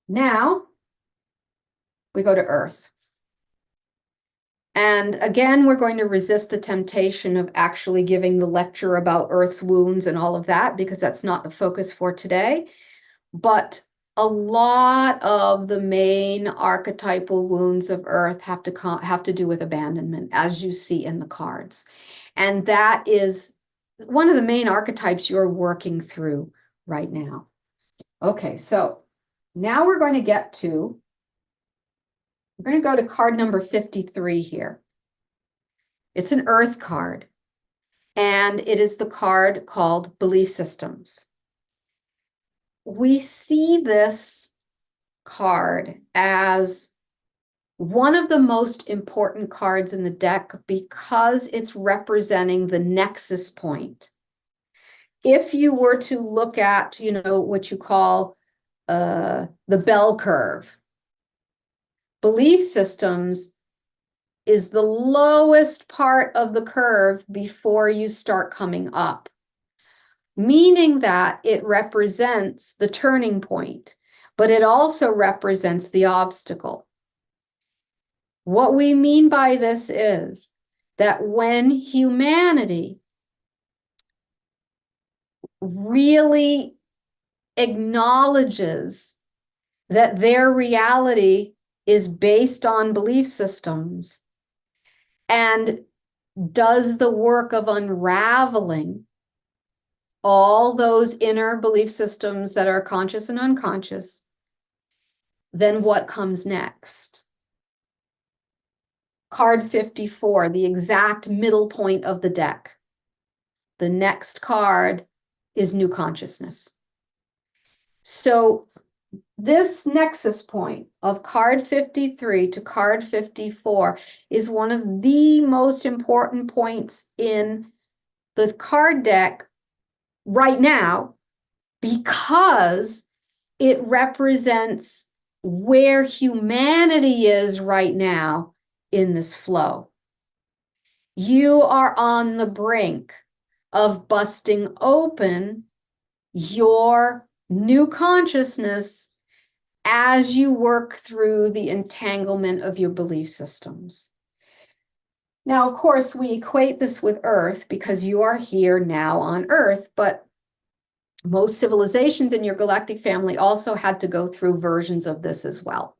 Now we go to Earth. And again, we're going to resist the temptation of actually giving the lecture about Earth's wounds and all of that, because that's not the focus for today. But a lot of the main archetypal wounds of Earth have to do with abandonment, as you see in the cards. And that is one of the main archetypes you're working through right now. Okay, so now we're going to go to card number 53 here. It's an Earth card, and it is the card called Belief Systems. We see this card as one of the most important cards in the deck because it's representing the nexus point. If you were to look at, what you call the bell curve, belief systems is the lowest part of the curve before you start coming up, meaning that it represents the turning point, but it also represents the obstacle. What we mean by this is that when humanity really acknowledges that their reality is based on belief systems and does the work of unraveling all those inner belief systems that are conscious and unconscious, then what comes next? Card 54, the exact middle point of the deck. The next card is new consciousness. So this nexus point of card 53 to card 54 is one of the most important points in the card deck right now, because it represents where humanity is right now in this flow. You are on the brink of busting open your new consciousness as you work through the entanglement of your belief systems. Now, of course, we equate this with Earth because you are here now on Earth, but most civilizations in your galactic family also had to go through versions of this as well.